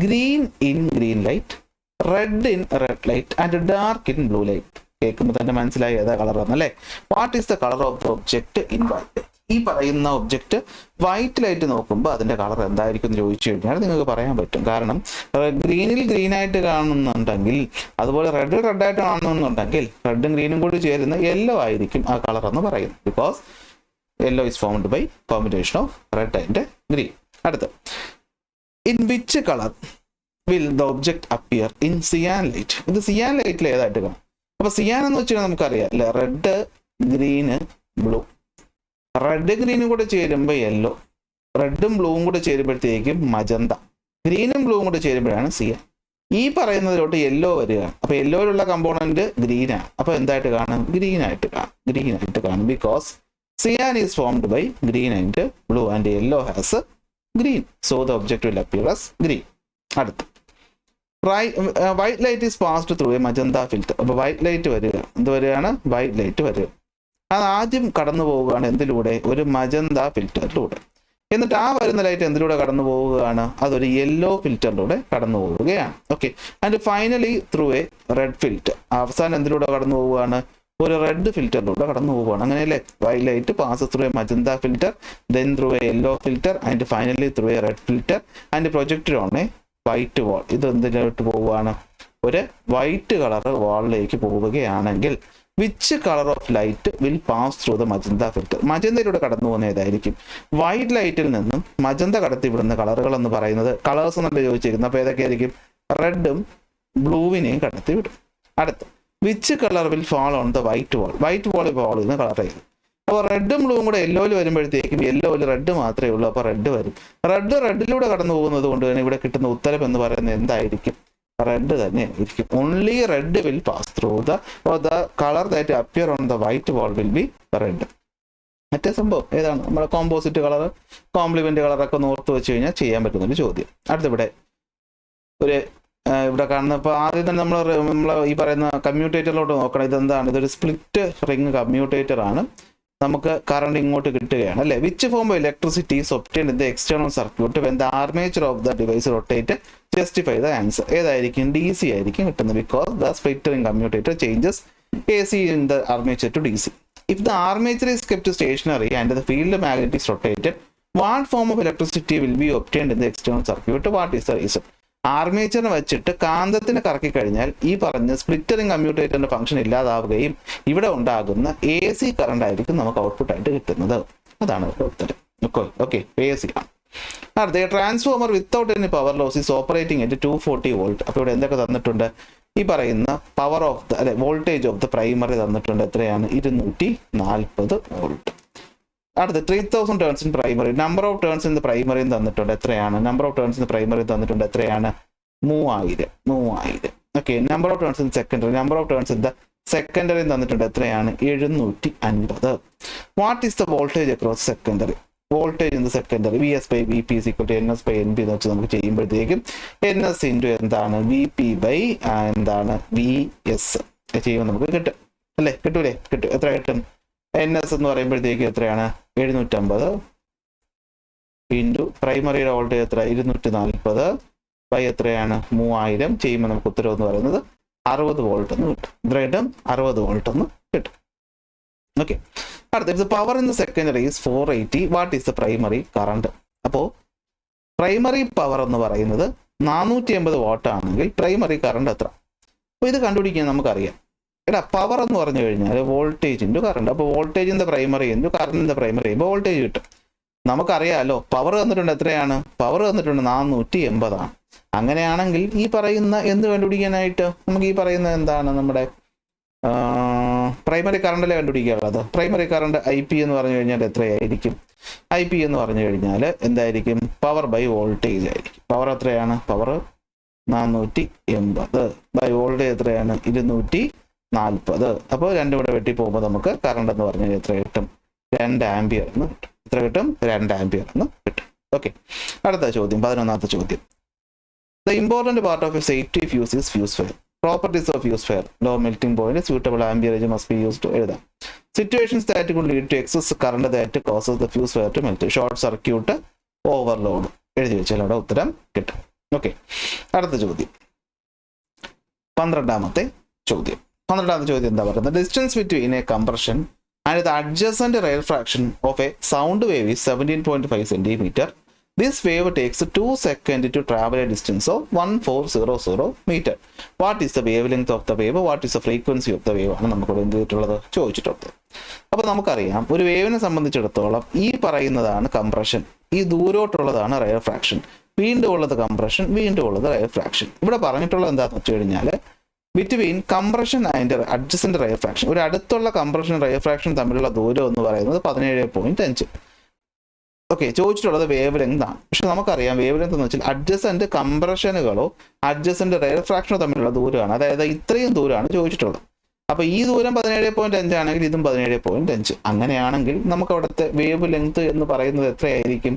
green in green light, red in red light and dark in blue light. കേൾക്കുമ്പോൾ തന്നെ മനസ്സിലായി ഏതാ കളർ എന്നല്ലേ? What is the colour of the object in white? ഈ പറയുന്ന ഒബ്ജക്റ്റ് വൈറ്റ് ലൈറ്റ് നോക്കുമ്പോൾ അതിന്റെ കളർ എന്തായിരിക്കും എന്ന് ചോദിച്ചു കഴിഞ്ഞാൽ നിങ്ങൾക്ക് പറയാൻ പറ്റും. കാരണം ഗ്രീനിൽ ഗ്രീൻ ആയിട്ട് കാണുന്നുണ്ടെങ്കിൽ, അതുപോലെ റെഡ് റെഡ് ആയിട്ട് കാണുന്നുണ്ടെങ്കിൽ റെഡും ഗ്രീനും കൂടി ചേരുന്ന യെല്ലോ ആയിരിക്കും ആ കളർ എന്ന് പറയുന്നത്. Because yellow is formed by combination of red and green. അടുത്ത, in which colour will the object appear in cyan light? ഇത് സിയാൻ ലൈറ്റിൽ ഏതായിട്ട് കാണും? അപ്പൊ സിയാൻ എന്ന് വെച്ചാൽ നമുക്കറിയാം അല്ലെ, റെഡ് ഗ്രീന് ബ്ലൂ, റെഡ് ഗ്രീനും കൂടെ ചേരുമ്പോൾ യെല്ലോ, റെഡും ബ്ലൂവും കൂടെ ചേരുമ്പോഴത്തേക്കും മജന്ത, ഗ്രീനും ബ്ലൂവും കൂടെ ചേരുമ്പോഴാണ് സിയാൻ. ഈ പറയുന്നതിലോട്ട് യെല്ലോ വരികയാണ്. അപ്പൊ യെല്ലോയിലുള്ള കമ്പോണന്റ് ഗ്രീനാണ്. അപ്പൊ എന്തായിട്ട് കാണും? ഗ്രീൻ ആയിട്ട് കാണും. Because cyan is formed by green and blue and yellow has green. So the object will appear as green. അടുത്ത്, white light is passed through a magenta filter. അപ്പൊ വൈറ്റ് ലൈറ്റ് വരിക, എന്ത് വരികയാണ്? വൈറ്റ് ലൈറ്റ് വരിക. അത് ആദ്യം കടന്നു പോവുകയാണ് എന്തിലൂടെ? ഒരു മജന്ത ഫിൽറ്ററിലൂടെ. എന്നിട്ട് ആ വരുന്ന ലൈറ്റ് എന്തിലൂടെ കടന്നു പോവുകയാണ്? അതൊരു യെല്ലോ ഫിൽറ്ററിലൂടെ കടന്നു പോവുകയാണ്. Okay, and finally through a red filter. അവസാനം എന്തിലൂടെ കടന്നു പോവുകയാണ്? ഒരു റെഡ് ഫിൽറ്ററിലൂടെ കടന്നു പോവുകയാണ്. അങ്ങനെയല്ലേ? White light pass through a magenta filter, then through a yellow filter and finally through a red filter and projected on a white wall. ഇത് എന്തിലോട്ട് പോവുകയാണ്? ഒരു വൈറ്റ് കളർ വാളിലേക്ക് പോവുകയാണെങ്കിൽ which colour of light will pass through the magenta filter? മജന്തയിലൂടെ കടന്നു പോകുന്ന ഏതായിരിക്കും? വൈറ്റ് ലൈറ്റിൽ നിന്നും മജന്ത കടത്തിവിടുന്ന കളറുകൾ എന്ന് പറയുന്നത് കളേഴ്സ് എന്നല്ല ചോദിച്ചിരിക്കുന്നത്. അപ്പൊ ഏതൊക്കെ ആയിരിക്കും? റെഡും ബ്ലൂവിനെയും കടത്തിവിടും. അടുത്ത്, which colour will fall on the white wall? White വാളിൽ ഫാൾ ചെയ്യുന്ന കളർ ചെയ്യും. അപ്പോൾ റെഡും ബ്ലൂവും കൂടെ യെല്ലോയിൽ വരുമ്പോഴത്തേക്കും യെല്ലോയിൽ റെഡ് മാത്രമേ ഉള്ളൂ. അപ്പോൾ റെഡ് വരും. റെഡിലൂടെ കടന്നു പോകുന്നത് കൊണ്ട് തന്നെ ഇവിടെ കിട്ടുന്ന ഉത്തരം എന്ന് പറയുന്നത് എന്തായിരിക്കും? റെഡ് തന്നെ ആയിരിക്കും. Only red will pass through the colour that appear on the white wall will be red. മറ്റേ സംഭവം ഏതാണ്? നമ്മുടെ കോമ്പോസിറ്റ് കളർ, കോംപ്ലിമെന്റ് കളറൊക്കെ ഒന്ന് ഓർത്ത് വെച്ച് കഴിഞ്ഞാൽ ചെയ്യാൻ പറ്റുന്നൊരു ചോദ്യം. അടുത്തിവിടെ ഇവിടെ കാണുന്ന, ഇപ്പോൾ ആദ്യം തന്നെ നമ്മൾ ഈ പറയുന്ന കമ്മ്യൂട്ടേറ്ററിലോട്ട് നോക്കണം. ഇതെന്താണ്? ഇതൊരു സ്പ്ലിറ്റ് റിംഗ് കമ്മ്യൂട്ടേറ്റർ ആണ്. നമുക്ക് കറണ്ട് ഇങ്ങോട്ട് കിട്ടുകയാണ് അല്ലെ? Which form of electricity is obtained in the external circuit when the armature of the device rotate? Justify the answer. ഏതായിരിക്കും? DC ആയിരിക്കും കിട്ടുന്നത്. Because the split ring commutator changes AC in the armature to DC. If the armature is kept stationary and the field magnet is rotated, what form of electricity will be obtained in the external circuit? What is the reason? ആർമേച്ചറിനെ വെച്ചിട്ട് കാന്തത്തിന് കറക്കി കഴിഞ്ഞാൽ ഈ പറഞ്ഞ സ്പ്ലിറ്ററിംഗ് കമ്മ്യൂട്ടേറ്ററിന്റെ function ഇല്ലാതാവുകയും ഇവിടെ ഉണ്ടാകുന്ന AC current ആയിരിക്കും നമുക്ക് ഔട്ട്പുട്ട് ആയിട്ട് കിട്ടുന്നത്. അതാണ് ഉത്തരം. ഓക്കെ, AC ആണ്. അടുത്ത, transformer without any power loss is operating at 240 volt. അപ്പോൾ ഇവിടെ എന്തൊക്കെ തന്നിട്ടുണ്ട്? ഈ പറയുന്ന power of the voltage of the primary തന്നിട്ടുണ്ട്. എത്രയാണ്? 240 വോൾട്ട്. അടുത്ത, 3000 turns in primary. Number of turns in the primary തന്നിട്ടുണ്ട്. എത്രയാണ്? Number of turns in primary തന്നിട്ടുണ്ട്. എത്രയാണ്? 3000. Okay, number of turns in secondary. Number of turns in the secondary തന്നിട്ടുണ്ട്. എത്രയാണ്? 750. What is the voltage across secondary? Voltage in the secondary VS by VP is equal to NS by NP എന്ന് വെച്ച് നമുക്ക് ചെയ്യുമ്പോഴത്തേക്കും NS into എന്താണ്? VP by എന്താണ്? VS ചെയ്യുമ്പോൾ നമുക്ക് കിട്ടും അല്ലേ? കിട്ടൂലേ? കിട്ടും. എത്ര കിട്ടും? NS എന്ന് പറയുമ്പോഴത്തേക്കും എത്രയാണ്? 750 ഇൻറ്റു പ്രൈമറിയുടെ വോൾട്ടേജ് എത്ര? 240 ബൈ എത്രയാണ്? 3000 ചെയ്യുമ്പോൾ നമുക്ക് ഉത്തരം എന്ന് പറയുന്നത് 60 വോൾട്ട് എന്ന് കിട്ടും. ദ്രഡം 60 വോൾട്ട് എന്ന് കിട്ടും. ഓക്കെ, അടുത്ത, power in the secondary is 480. What is the primary current? അപ്പോൾ പ്രൈമറി പവർ എന്ന് പറയുന്നത് 480 വാട്ട് ആണെങ്കിൽ പ്രൈമറി കറണ്ട് എത്ര? അപ്പോൾ ഇത് കണ്ടുപിടിക്കാൻ നമുക്കറിയാം. പവർ എന്ന് പറഞ്ഞു കഴിഞ്ഞാൽ വോൾട്ടേജ് ഇൻറ്റു കറണ്ട്. അപ്പോൾ voltage in the primary into current in the primary ചെയ്യുമ്പോൾ വോൾട്ടേജ് കിട്ടും. നമുക്കറിയാമല്ലോ പവർ തന്നിട്ടുണ്ട്. എത്രയാണ്? പവർ തന്നിട്ടുണ്ട് 480 ആണ്. അങ്ങനെയാണെങ്കിൽ ഈ പറയുന്ന എന്ത് കണ്ടുപിടിക്കാനായിട്ട് നമുക്ക് ഈ പറയുന്ന എന്താണ്? നമ്മുടെ പ്രൈമറി കറണ്ടിലെ കണ്ടുപിടിക്കാനുള്ളത്. പ്രൈമറി കറണ്ട് IP എന്ന് പറഞ്ഞു കഴിഞ്ഞാൽ എത്രയായിരിക്കും? IP എന്ന് പറഞ്ഞു കഴിഞ്ഞാൽ എന്തായിരിക്കും? പവർ ബൈ വോൾട്ടേജ് ആയിരിക്കും. പവർ എത്രയാണ്? പവർ 480 ബൈ വോൾട്ടേജ് എത്രയാണ്? 240. അപ്പോൾ രണ്ടും കൂടെ വെട്ടി പോകുമ്പോൾ നമുക്ക് കറണ്ട് എന്ന് പറഞ്ഞാൽ എത്ര കിട്ടും? 2 ആംപിയർ എന്ന് കിട്ടും. എത്ര കിട്ടും? 2 ആംപിയർ എന്ന് കിട്ടും. ഓക്കെ, അടുത്ത ചോദ്യം, 11ാമത്തെ ചോദ്യം. The important part of a safety fuse is fuse wire. Properties of fuse wire: low melting point, suitable amperage must be used to എഴുതാം. Situations that could lead to excess current that causes the fuse wire to melt. Short circuit, overload. എഴുതി വെച്ചാൽ അവിടെ ഉത്തരം കിട്ടും. Okay, അടുത്ത ചോദ്യം, 12ാമത്തെ ചോദ്യം. 12ാമത്തെ ചോദ്യം എന്താ പറയുന്നത്? Distance between A compression and the adjacent refraction of a sound wave is 17.5 centimeter. This wave takes 2 seconds to travel a distance of 1400 meter. What is the wavelength of the wave? What is the frequency of the wave? ആണ് നമുക്ക് എന്ത് ചെയ്തിട്ടുള്ളത്? ചോദിച്ചിട്ടുള്ളത്. അപ്പോൾ നമുക്കറിയാം, ഒരു വേവിനെ സംബന്ധിച്ചിടത്തോളം ഈ പറയുന്നതാണ് കംപ്രഷൻ, ഈ ദൂരോട്ടുള്ളതാണ് റെയർഫ്രാക്ഷൻ, വീണ്ടും ഉള്ളത് കംപ്രഷൻ, വീണ്ടും ഉള്ളത് റെയർഫ്രാക്ഷൻ. ഇവിടെ പറഞ്ഞിട്ടുള്ളത് എന്താണെന്ന് വെച്ച് കഴിഞ്ഞാൽ ബിറ്റ്വീൻ കംപ്രഷൻ ആൻഡ് അഡ്ജസന്റ് റെയർഫ്രാക്ഷൻ, ഒരു അടുത്തുള്ള കംപ്രഷൻ റെയർഫ്രാക്ഷൻ തമ്മിലുള്ള ദൂരം എന്ന് പറയുന്നത് 17.5. ഓക്കെ, ചോദിച്ചിട്ടുള്ളത് വേവ് ലെങ്ത് ആണ്. പക്ഷെ നമുക്കറിയാം വേവ് ലെങ്ത് എന്ന് വെച്ചാൽ അഡ്ജസന്റ് കംപ്രഷനുകളോ അഡ്ജസന്റ് റെയർഫ്രാക്ഷനോ തമ്മിലുള്ള ദൂരമാണ്. അതായത് ഇത്രയും ദൂരമാണ് ചോദിച്ചിട്ടുള്ളത്. അപ്പോൾ ഈ ദൂരം 17.5 ആണെങ്കിൽ ഇതും 17.5. അങ്ങനെയാണെങ്കിൽ നമുക്ക് അവിടുത്തെ വേവ് ലെങ്ത് എന്ന് പറയുന്നത് എത്രയായിരിക്കും?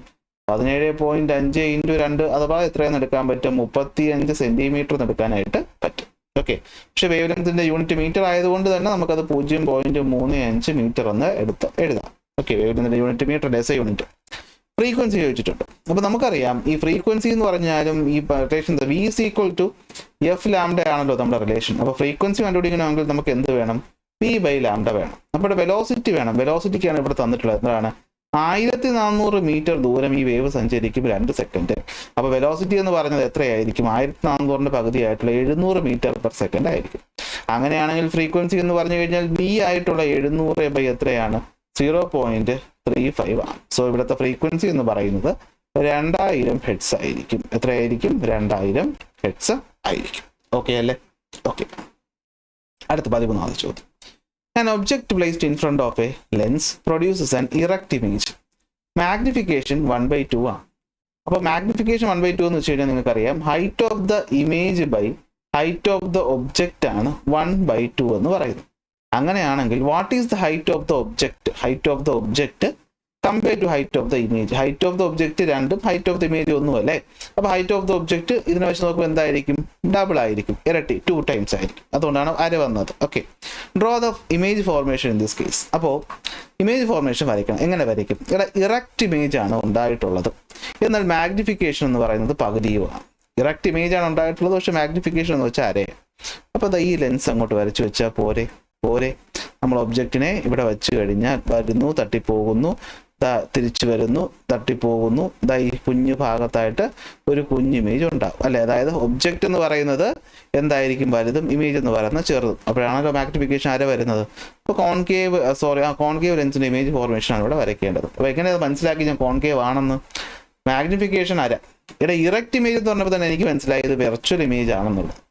17.5 × 2 അഥവാ എത്രയെന്ന് എടുക്കാൻ പറ്റും? 35 സെന്റിമീറ്റർ എടുക്കാനായിട്ട് പറ്റും. ഓക്കെ, പക്ഷെ വേവ് ലെങ്തിന്റെ യൂണിറ്റ് മീറ്റർ ആയതുകൊണ്ട് തന്നെ നമുക്കത് 0.35 മീറ്റർ എന്ന് എഴുതാം. ഓക്കെ, വേവ് ലെങ്തിന്റെ unit metre, S unit. Frequency ചോദിച്ചിട്ടുണ്ട്. അപ്പോൾ നമുക്കറിയാം ഈ ഫ്രീക്വൻസി എന്ന് പറഞ്ഞാലും ഈ റിലേഷൻ V = F λ ആണല്ലോ നമ്മുടെ റിലേഷൻ. അപ്പോൾ ഫ്രീക്വൻസി കണ്ടുപിടിക്കണമെങ്കിൽ നമുക്ക് എന്ത് വേണം? P/λ വേണം. അപ്പോൾ വെലോസിറ്റി വേണം. വെലോസിറ്റിക്കാണ് ഇവിടെ തന്നിട്ടുള്ളത്. എന്താണ്? 1400 മീറ്റർ ദൂരം ഈ വേവ് സഞ്ചരിക്കും 2 സെക്കൻഡ്. അപ്പോൾ വെലോസിറ്റി എന്ന് പറയുന്നത് എത്രയായിരിക്കും? 1400ന്റെ പകുതിയായിട്ടുള്ള 700 മീറ്റർ പെർ സെക്കൻഡ് ആയിരിക്കും. അങ്ങനെയാണെങ്കിൽ ഫ്രീക്വൻസി എന്ന് പറഞ്ഞു കഴിഞ്ഞാൽ B ആയിട്ടുള്ള 700 എത്രയാണ്? 0.35 ആണ്. സോ ഇവിടുത്തെ ഫ്രീക്വൻസി എന്ന് പറയുന്നത് 2000 ഹെഡ്സ് ആയിരിക്കും. എത്രയായിരിക്കും? 2000 ഹെഡ്സ് ആയിരിക്കും. ഓക്കെ അല്ലേ? ഓക്കെ, അടുത്ത 13ാമത്തെ ചോദ്യം. An object placed in front of a lens produces an erect image. Magnification 1/2 ആണ്. അപ്പോൾ മാഗ്നിഫിക്കേഷൻ 1/2 എന്ന് വെച്ച് കഴിഞ്ഞാൽ നിങ്ങൾക്കറിയാം height of the image by height of the object ആണ് 1/2 എന്ന് പറയുന്നത്. അങ്ങനെയാണെങ്കിൽ what is the height of the object? Height of the object compare to height of the image. Height of the object 2ഉം height of the image 1 അല്ലേ? അപ്പോൾ height of the object ഇതിനെ വെച്ച് നോക്കുമ്പോൾ എന്തായിരിക്കും? ഡബിൾ ആയിരിക്കും, ഇരട്ടി, 2 ടൈംസ് ആയിരിക്കും. അതുകൊണ്ടാണ് അര വന്നത്. Okay, draw the image formation in this case. അപ്പോൾ ഇമേജ് ഫോർമേഷൻ വരയ്ക്കണം. എങ്ങനെ വരയ്ക്കും? ഇവിടെ ഇറക്റ്റ് ഇമേജ് ആണ് ഉണ്ടായിട്ടുള്ളത്, എന്നാൽ മാഗ്നിഫിക്കേഷൻ എന്ന് പറയുന്നത് പകുതിയുമാണ്. ഇറക്റ്റ് ഇമേജ് ആണ് ഉണ്ടായിട്ടുള്ളത്, പക്ഷെ മാഗ്നിഫിക്കേഷൻ എന്ന് വെച്ചാൽ അരയാണ്. അപ്പോൾ ഈ ലെൻസ് അങ്ങോട്ട് വരച്ചു വെച്ചാൽ പോരെ? നമ്മൾ ഒബ്ജക്റ്റിനെ ഇവിടെ വെച്ച് കഴിഞ്ഞാൽ വരുന്നു, തട്ടിപ്പോകുന്നു, തിരിച്ചു വരുന്നു, തട്ടിപ്പോകുന്നു, ഈ കുഞ്ഞു ഭാഗത്തായിട്ട് ഒരു കുഞ്ഞ് ഇമേജ് ഉണ്ടാവും അല്ലേ? അതായത് ഒബ്ജക്റ്റ് എന്ന് പറയുന്നത് എന്തായിരിക്കും? വലുതും, ഇമേജ് എന്ന് പറയുന്നത് ചെറുതും. അപ്പോഴാണല്ലോ മാഗ്നിഫിക്കേഷൻ അര വരുന്നത്. അപ്പോൾ കോൺകേവ് ലെൻസിന്റെ ഇമേജ് ഫോർമേഷൻ ആണ് ഇവിടെ വരയ്ക്കേണ്ടത്. അപ്പോൾ എങ്ങനെ മനസ്സിലാക്കി ഞാൻ കോൺകേവ് ആണെന്ന്? മാഗ്നിഫിക്കേഷൻ അര. ഇവിടെ ഇറക്റ്റ് ഇമേജ് എന്ന് പറഞ്ഞപ്പോൾ തന്നെ എനിക്ക് മനസ്സിലായത് വെർച്വൽ ഇമേജ് ആണെന്നുള്ളത്.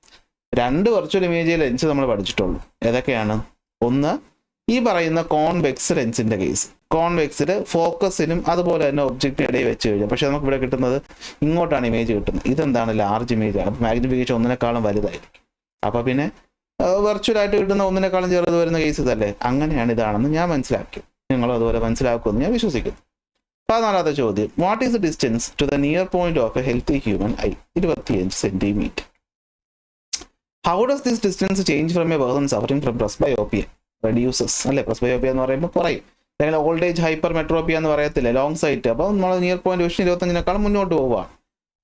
2 വെർച്വൽ ഇമേജ് ലെൻസ് നമ്മൾ പഠിച്ചിട്ടുള്ളൂ. ഏതൊക്കെയാണ്? ഒന്ന്, ഈ പറയുന്ന കോൺവെക്സ് ലെൻസിന്റെ കേസ്. കോൺവെക്സിൽ ഫോക്കസിനും അതുപോലെ തന്നെ ഒബ്ജക്റ്റിന് ഇടയിൽ വെച്ച് കഴിഞ്ഞാൽ, പക്ഷെ നമുക്ക് ഇവിടെ കിട്ടുന്നത് ഇങ്ങോട്ടാണ് ഇമേജ് കിട്ടുന്നത്. ഇതെന്താണ്? ലാർജ് ഇമേജ് ആണ്. മാഗ്നിഫിക്കേഷൻ 1നേക്കാളും വലുതായിരിക്കും. അപ്പോൾ പിന്നെ വെർച്വലായിട്ട് കിട്ടുന്ന 1നേക്കാളും ചെറുത് വരുന്ന കേസ് ഇതല്ലേ? അങ്ങനെയാണ് ഇതാണെന്ന് ഞാൻ മനസ്സിലാക്കി. നിങ്ങളും അതുപോലെ മനസ്സിലാക്കുമെന്ന് ഞാൻ വിശ്വസിക്കുന്നു. 14ാമത്തെ ചോദ്യം. What is the distance to the near point of a healthy human eye? 25 centimetre. How does this distance change from a person suffering from presbyopia? Reduces അല്ലേ? പ്രസ്ബയോപ്പിയ എന്ന് പറയുമ്പോൾ കുറയും. അല്ലെങ്കിൽ ഓൾഡ് ഏജ് ഹൈപ്പർ മെട്രോപ്പിയ എന്ന് പറയത്തില്ല, ലോങ് സൈറ്റ്. അപ്പോൾ നമ്മൾ near point vision 25നേക്കാളും മുന്നോട്ട് പോവുകയാണ്.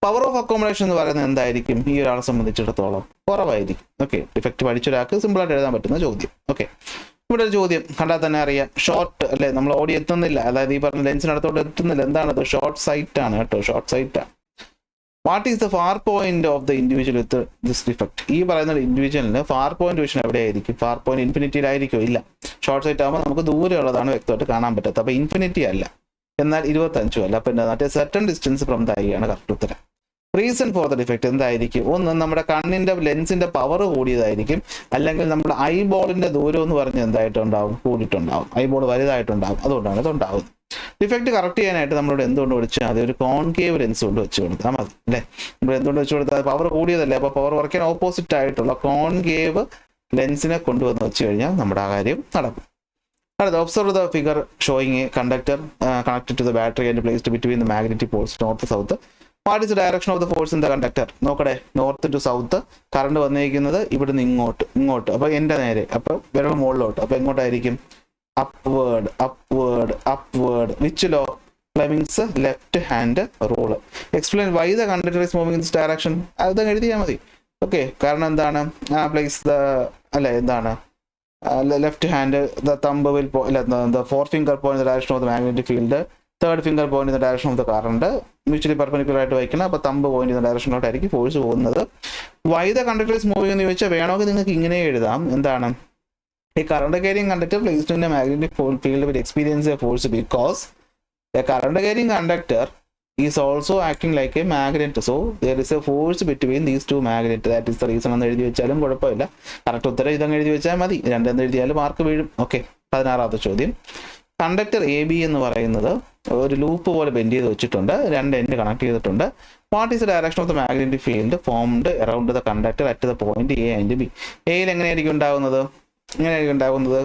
പവർ ഓഫ് അക്കോമഡേഷൻ എന്ന് പറയുന്നത് എന്തായിരിക്കും? ഈ ഒരാളെ സംബന്ധിച്ചിടത്തോളം കുറവായിരിക്കും. ഓക്കെ, ഡിഫക്റ്റ് പഠിച്ച ഒരാൾക്ക് സിമ്പിളായിട്ട് എഴുതാൻ പറ്റുന്ന ചോദ്യം. ഓക്കെ, ഇവിടെ ഒരു ചോദ്യം കണ്ടാൽ തന്നെ അറിയാം. ഷോർട്ട് അല്ലേ? നമ്മൾ ഓടി എത്തുന്നില്ല, അതായത് ഈ പറഞ്ഞ ലെൻസിനടുത്തോട്ട് എത്തുന്നില്ല. എന്താണത്? ഷോർട്ട് സൈറ്റ് ആണ് കേട്ടോ, ഷോർട്ട് സൈറ്റ് ആണ്. What is the far point of the individual with this defect? ഈ പറയുന്ന ഇൻഡിവിജ്വലിന് ഫാർ പോയിന്റ് വിഷൻ എവിടെയായിരിക്കും? ഫാർ പോയിന്റ് ഇൻഫിനിറ്റിയിലായിരിക്കും? ഇല്ല, ഷോർട്ട് സൈറ്റ് ആകുമ്പോൾ നമുക്ക് ദൂരെയുള്ളതാണ് വ്യക്തമായിട്ട് കാണാൻ പറ്റാത്തത്. അപ്പോൾ ഇൻഫിനിറ്റി അല്ല, എന്നാൽ 25 അല്ല. പിന്നെ certain distance from the I ആണ് കറക്റ്റ് ഉത്തരം. റീസൺ ഫോർ ദ ഡിഫക്ട് എന്തായിരിക്കും? ഒന്ന്, നമ്മുടെ കണ്ണിന്റെ ലെൻസിന്റെ പവർ കൂടിയതായിരിക്കും, അല്ലെങ്കിൽ നമ്മുടെ ഐബോളിന്റെ ദൂരം എന്ന് പറഞ്ഞ് എന്തായിട്ടുണ്ടാവും? കൂടിയിട്ടുണ്ടാവും. ഐബോൾ വലുതായിട്ടുണ്ടാവും, അതുകൊണ്ടാണ് ഇതുണ്ടാവുന്നത്. ഡിഫക്റ്റ് കറക്റ്റ് ചെയ്യാനായിട്ട് നമ്മളോട് എന്തുകൊണ്ട് വെച്ചാൽ അത് ഒരു കോൺകേവ് ലെൻസ് കൊണ്ട് വെച്ച് കൊടുത്താൽ മതി അല്ലേ? നമ്മൾ എന്തുകൊണ്ട് വെച്ച് കൊടുത്താൽ പവർ കൂടിയതല്ലേ? അപ്പോൾ പവർ കുറയ്ക്കാൻ ഓപ്പോസിറ്റ് ആയിട്ടുള്ള കോൺകേവ് ലെൻസിനെ കൊണ്ടുവന്ന് വെച്ച് കഴിഞ്ഞാൽ നമ്മുടെ ആ കാര്യം നടക്കും. അടുത്ത observe the figure showing a conductor connected to the battery and placed between the magnetic poles north south. What is the direction of the force in the conductor? നോക്കട്ടെ, നോർത്ത് ടു സൗത്ത് കറണ്ട് വന്നിരിക്കുന്നത് ഇവിടുന്ന് ഇങ്ങോട്ട്. അപ്പോൾ എൻ്റെ നേരെ, അപ്പോൾ വിരൽ മുകളിലോട്ട്. അപ്പോൾ എങ്ങോട്ടായിരിക്കും? upward. Which law? Fleming's left hand rule. Explain why the conductor is moving in this direction. അത് എഴുതിയാൽ മതി. ഓക്കെ, കാരണം എന്താണ്? പ്ലേസ് ദ എന്താണ് left hand, the thumb will the forefinger point in the direction of the magnetic field, third finger point in the direction of the current, mutually perpendicular ആയിട്ട് വയ്ക്കണം. അപ്പോൾ thumb point ചെയ്യുന്ന ഡയറക്ഷനിലോട്ടായിരിക്കും force പോകുന്നത്. Why the conductor is moving എന്ന് ചോദിച്ചാൽ വേണമെങ്കിൽ നിങ്ങൾക്ക് ഇങ്ങനെ എഴുതാം. എന്താണ്? A current carrying conductor placed in a magnetic field will experience a force because a current carrying conductor is also acting like a magnet. So there is a force between these two magnets. That is the reason എന്ന് എഴുതി വെച്ചാലും കുഴപ്പമില്ല. Correct ഉത്തരം ഇതങ്ങ് എഴുതി വെച്ചാൽ മതി. രണ്ടെന്ന് എഴുതിയാലും മാർക്ക് വീഴും. ഓക്കെ, 16ാമത്തെ ചോദ്യം. കണ്ടക്ടർ എ ബി എന്ന് പറയുന്നത് ഒരു ലൂപ്പ് പോലെ ബെൻഡ് ചെയ്ത് വെച്ചിട്ടുണ്ട്. രണ്ട് എൻഡ് കണക്ട് ചെയ്തിട്ടുണ്ട്. What is the direction of the magnetic field formed around the conductor at the point A and B? എയിൽ എങ്ങനെയായിരിക്കും ഉണ്ടാകുന്നത്? ഇങ്ങനെയായിരിക്കും ഉണ്ടാകുന്നത്.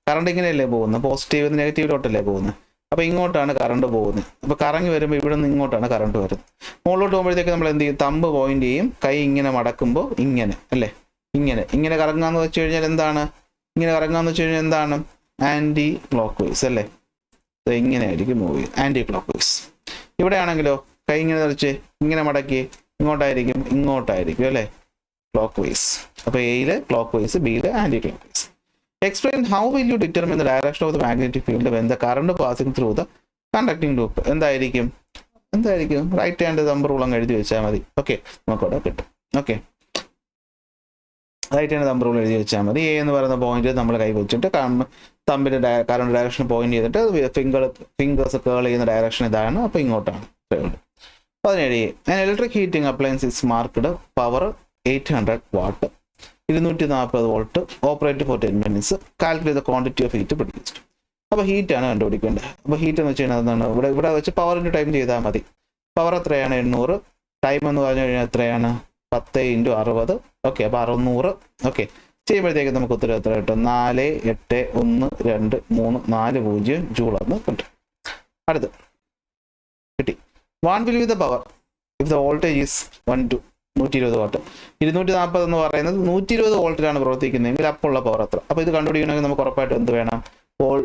കറണ്ട് ഇങ്ങനെയല്ലേ പോകുന്നത്? പോസിറ്റീവ് നെഗറ്റീവിലോട്ടല്ലേ പോകുന്നത്. അപ്പോൾ ഇങ്ങോട്ടാണ് കറണ്ട് പോകുന്നത്. അപ്പോൾ കറങ്ങി വരുമ്പോൾ ഇവിടെ നിന്ന് ഇങ്ങോട്ടാണ് കറണ്ട് വരുന്നത്. മുകളിലോട്ട് പോകുമ്പോഴത്തേക്ക് നമ്മൾ എന്ത് ചെയ്യും? തമ്പ് പോയിന്റ് ചെയ്യും. കൈ ഇങ്ങനെ മടക്കുമ്പോൾ ഇങ്ങനെ അല്ലേ, ഇങ്ങനെ കറങ്ങാന്ന് വെച്ച് കഴിഞ്ഞാൽ എന്താണ്? ഇങ്ങനെ കറങ്ങാന്ന് വെച്ച് കഴിഞ്ഞാൽ എന്താണ്? ആൻറ്റി ക്ലോക്ക് വൈസ് അല്ലേ. ഇങ്ങനെ ആയിരിക്കും മൂവ് ചെയ്യും, ആൻറ്റി ക്ലോക്ക് വൈസ്. ഇവിടെ ആണെങ്കിലോ കൈ ഇങ്ങനെ നിറച്ച് ഇങ്ങനെ മടക്കി ഇങ്ങോട്ടായിരിക്കും അല്ലേ, ക്ലോക്ക് വൈസ്. അപ്പോൾ എയിൽ ക്ലോക്ക് വൈസ്, ബിയിൽ anti clockwise. Explain how will you determine the direction of the magnetic field when the current passing through the conducting loop? എന്തായിരിക്കും? റൈറ്റ് ഹാൻഡ് തമ്പ് റൂൾ അങ്ങ് എഴുതി വെച്ചാൽ മതി. ഓക്കെ, നമുക്കവിടെ കിട്ടും. Okay, right hand thumb rule എഴുതി വെച്ചാൽ മതി. എ എന്ന് പറയുന്ന പോയിന്റ് നമ്മൾ കൈ വെച്ചിട്ട് തമ്പിൻ്റെ കറണ്ട് ഡയറക്ഷൻ പോയിന്റ് ചെയ്തിട്ട് ഫിംഗേഴ്സ് കേൾ ചെയ്യുന്ന ഡയറക്ഷൻ ഇതാണ്. അപ്പോൾ ഇങ്ങോട്ടാണ്. 17. An electric heating appliance is marked power 800 watt, 240 volt, operate for 10 minutes. Calculate the quantity of heat produced. അപ്പോൾ ഹീറ്റാണ് കണ്ടുപിടിക്കേണ്ടത്. അപ്പോൾ ഹീറ്റ് എന്ന് വെച്ച് കഴിഞ്ഞാൽ എന്താണ്? ഇവിടെ വെച്ച് പവറിൻ്റെ ടൈം ചെയ്താൽ മതി. പവർ എത്രയാണ്? 800. ടൈം എന്ന് പറഞ്ഞു കഴിഞ്ഞാൽ എത്രയാണ്? 10 × 60. ഓക്കെ, അപ്പോൾ 600. ഓക്കെ, ചെയ്യുമ്പോഴത്തേക്ക് നമുക്ക് ഉത്തരം എത്ര കിട്ടും? 4812340 ജൂളെന്ന് കിട്ടും. അടുത്ത് കിട്ടി. What will be the power if the voltage is 120 what? 240 എന്ന് പറയുന്നത് 120 വോൾട്ടിലാണ് പ്രവർത്തിക്കുന്നതെങ്കിൽ അപ്പോൾ ഉള്ള പവർ എത്ര? അപ്പോൾ ഇത് കണ്ടുപിടിക്കണമെങ്കിൽ നമുക്ക് ഉറപ്പായിട്ട് എന്ത് വേണം?